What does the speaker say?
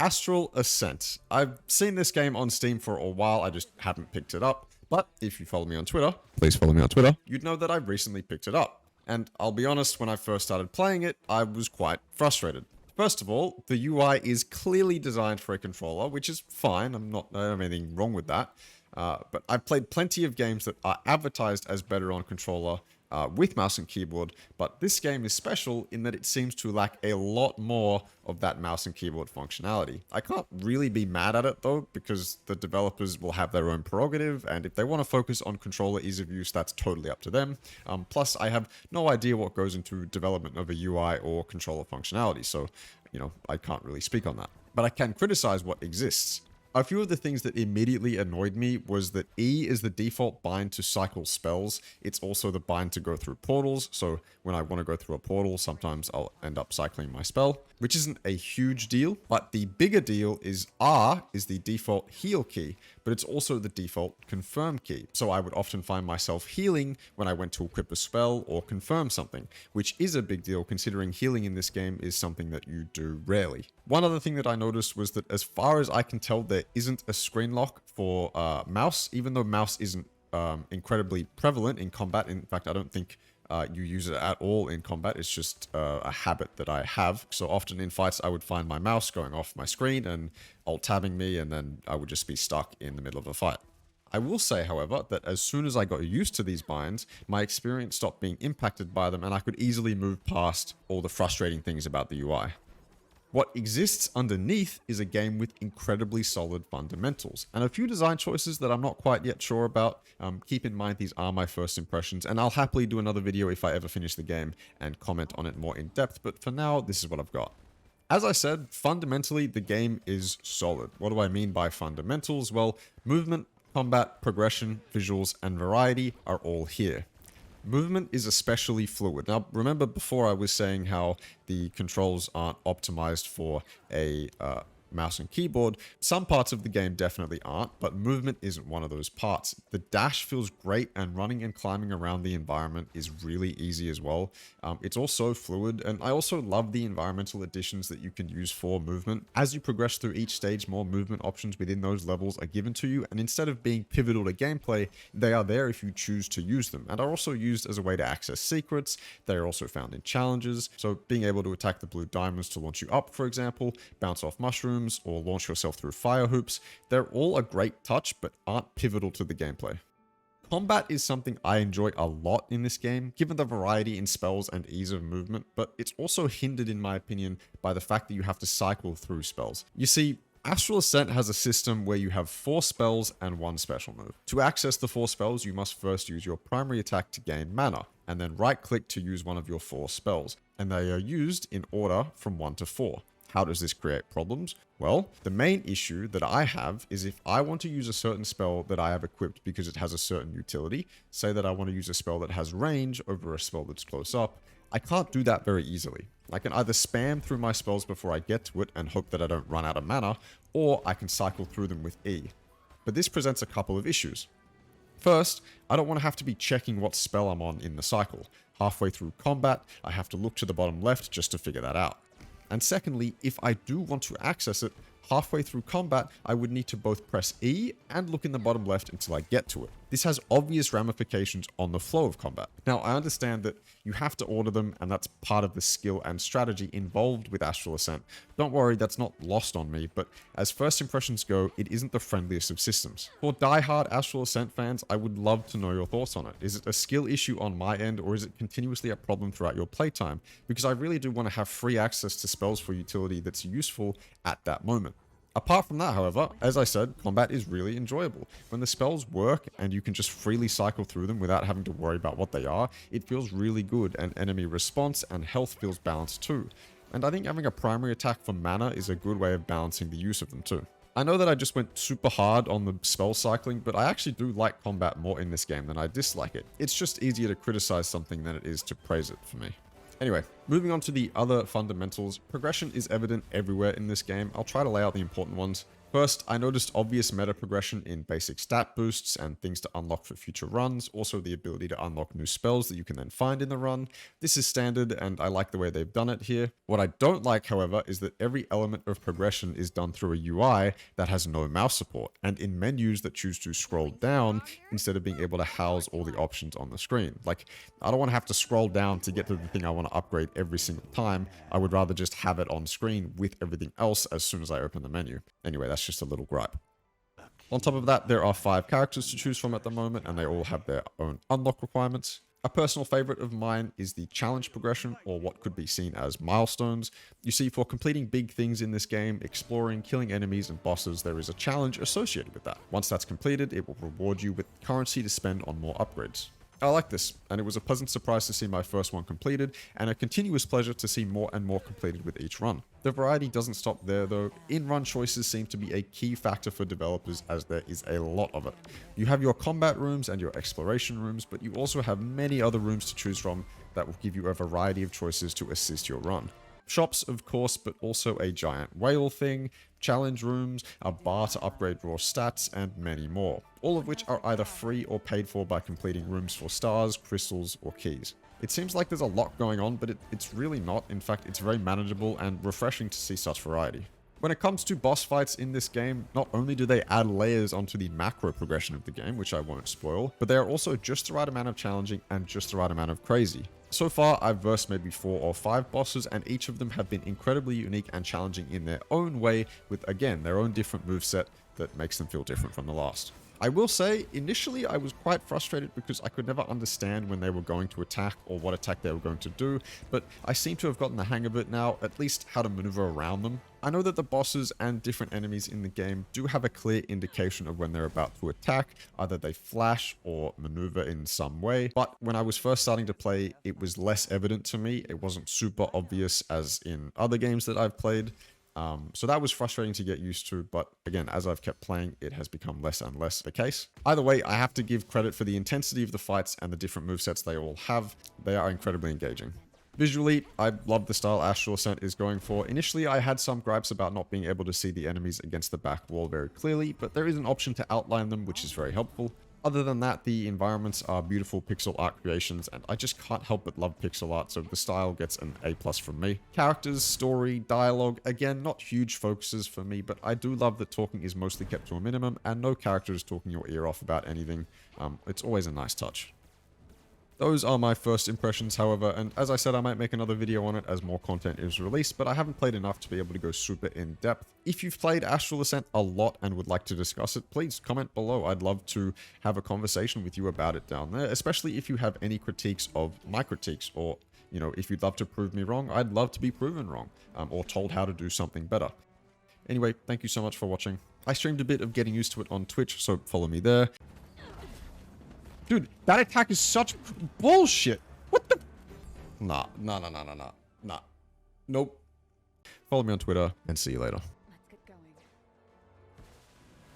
Astral Ascent. I've seen this game on Steam for a while, I just haven't picked it up. But if you follow me on Twitter, please follow me on Twitter, you'd know that I recently picked it up. And I'll be honest, when I first started playing it, I was quite frustrated. First of all, the UI is clearly designed for a controller, which is fine. I don't have anything wrong with that. But I've played plenty of games that are advertised as better on controller with mouse and keyboard, but this game is special in that it seems to lack a lot more of that mouse and keyboard functionality. I can't really be mad at it though, because the developers will have their own prerogative, and if they want to focus on controller ease of use, that's totally up to them. Plus, I have no idea what goes into development of a UI or controller functionality, so, I can't really speak on that. But I can criticize what exists. A few of the things that immediately annoyed me was that E is the default bind to cycle spells. It's also the bind to go through portals, so when I want to go through a portal, sometimes I'll end up cycling my spell, which isn't a huge deal, but the bigger deal is R is the default heal key, but it's also the default confirm key. So I would often find myself healing when I went to equip a spell or confirm something, which is a big deal considering healing in this game is something that you do rarely. One other thing that I noticed was that as far as I can tell, there isn't a screen lock for mouse, even though mouse isn't incredibly prevalent in combat. In fact, I don't think you use it at all in combat. It's just a habit that I have. So often in fights, I would find my mouse going off my screen and alt-tabbing me, and then I would just be stuck in the middle of a fight. I will say, however, that as soon as I got used to these binds, my experience stopped being impacted by them, and I could easily move past all the frustrating things about the UI. What exists underneath is a game with incredibly solid fundamentals, and a few design choices that I'm not quite yet sure about. Keep in mind these are my first impressions, and I'll happily do another video if I ever finish the game and comment on it more in depth, but for now, this is what I've got. As I said, fundamentally, the game is solid. What do I mean by fundamentals? Well, movement, combat, progression, visuals, and variety are all here. Movement is especially fluid. Now, remember before I was saying how the controls aren't optimized for a mouse and keyboard. Some parts of the game definitely aren't, but movement isn't one of those parts. The dash feels great, and running and climbing around the environment is really easy as well. It's also fluid, and I also love the environmental additions that you can use for movement. As you progress through each stage, more movement options within those levels are given to you, and instead of being pivotal to gameplay, they are there if you choose to use them, and are also used as a way to access secrets. They are also found in challenges, so being able to attack the blue diamonds to launch you up, for example, bounce off mushrooms, or launch yourself through fire hoops, they're all a great touch, but aren't pivotal to the gameplay. Combat is something I enjoy a lot in this game, given the variety in spells and ease of movement, but it's also hindered, in my opinion, by the fact that you have to cycle through spells. You see, Astral Ascent has a system where you have 4 spells and 1 special move. To access the 4 spells, you must first use your primary attack to gain mana, and then right-click to use one of your 4 spells, and they are used in order from 1 to 4. How does this create problems? Well, the main issue that I have is if I want to use a certain spell that I have equipped because it has a certain utility, say that I want to use a spell that has range over a spell that's close up, I can't do that very easily. I can either spam through my spells before I get to it and hope that I don't run out of mana, or I can cycle through them with E. But this presents a couple of issues. First, I don't want to have to be checking what spell I'm on in the cycle. Halfway through combat, I have to look to the bottom left just to figure that out. And secondly, if I do want to access it, halfway through combat, I would need to both press E and look in the bottom left until I get to it. This has obvious ramifications on the flow of combat. Now, I understand that you have to order them, and that's part of the skill and strategy involved with Astral Ascent. Don't worry, that's not lost on me, but as first impressions go, it isn't the friendliest of systems. For die-hard Astral Ascent fans, I would love to know your thoughts on it. Is it a skill issue on my end, or is it continuously a problem throughout your playtime? Because I really do want to have free access to spells for utility that's useful at that moment. Apart from that, however, as I said, combat is really enjoyable. When the spells work and you can just freely cycle through them without having to worry about what they are, it feels really good, and enemy response and health feels balanced too. And I think having a primary attack for mana is a good way of balancing the use of them too. I know that I just went super hard on the spell cycling, but I actually do like combat more in this game than I dislike it. It's just easier to criticize something than it is to praise it for me. Anyway, moving on to the other fundamentals, progression is evident everywhere in this game. I'll try to lay out the important ones. First, I noticed obvious meta progression in basic stat boosts and things to unlock for future runs, also the ability to unlock new spells that you can then find in the run. This is standard and I like the way they've done it here. What I don't like, however, is that every element of progression is done through a UI that has no mouse support, and in menus that choose to scroll down instead of being able to house all the options on the screen. Like, I don't want to have to scroll down to get to the thing I want to upgrade every single time. I would rather just have it on screen with everything else as soon as I open the menu. Anyway, that's just a little gripe. On top of that, there are 5 characters to choose from at the moment, and they all have their own unlock requirements. A personal favorite of mine is the challenge progression, or what could be seen as milestones. You see, for completing big things in this game, exploring, killing enemies and bosses, there is a challenge associated with that. Once that's completed, it will reward you with currency to spend on more upgrades. I like this, and it was a pleasant surprise to see my first one completed, and a continuous pleasure to see more and more completed with each run. The variety doesn't stop there though. In-run choices seem to be a key factor for developers, as there is a lot of it. You have your combat rooms and your exploration rooms, but you also have many other rooms to choose from that will give you a variety of choices to assist your run. Shops, of course, but also a giant whale thing, challenge rooms, a bar to upgrade raw stats, and many more. All of which are either free or paid for by completing rooms for stars, crystals, or keys. It seems like there's a lot going on, but it's really not. In fact, it's very manageable and refreshing to see such variety. When it comes to boss fights in this game, not only do they add layers onto the macro progression of the game, which I won't spoil, but they are also just the right amount of challenging and just the right amount of crazy. So far, I've versed maybe 4 or 5 bosses, and each of them have been incredibly unique and challenging in their own way, with, again, their own different moveset that makes them feel different from the last. I will say, initially I was quite frustrated because I could never understand when they were going to attack or what attack they were going to do, but I seem to have gotten the hang of it now, at least how to maneuver around them. I know that the bosses and different enemies in the game do have a clear indication of when they're about to attack, either they flash or maneuver in some way, but when I was first starting to play, it was less evident to me. It wasn't super obvious as in other games that I've played. So that was frustrating to get used to, but again, as I've kept playing, it has become less and less the case. Either way, I have to give credit for the intensity of the fights and the different movesets they all have. They are incredibly engaging. Visually, I love the style Astral Ascent is going for. Initially, I had some gripes about not being able to see the enemies against the back wall very clearly, but there is an option to outline them, which is very helpful. Other than that, the environments are beautiful pixel art creations, and I just can't help but love pixel art, so the style gets an A+ from me. Characters, story, dialogue, again, not huge focuses for me, but I do love that talking is mostly kept to a minimum, and no character is talking your ear off about anything. It's always a nice touch. Those are my first impressions, however, and as I said, I might make another video on it as more content is released, but I haven't played enough to be able to go super in depth. If you've played Astral Ascent a lot and would like to discuss it, please comment below. I'd love to have a conversation with you about it down there, especially if you have any critiques of my critiques, or, you know, if you'd love to prove me wrong, I'd love to be proven wrong, or told how to do something better. Anyway, thank you so much for watching. I streamed a bit of Getting Used to It on Twitch, so follow me there. Dude, that attack is such bullshit. What the? Nah. Nope. Follow me on Twitter and see you later.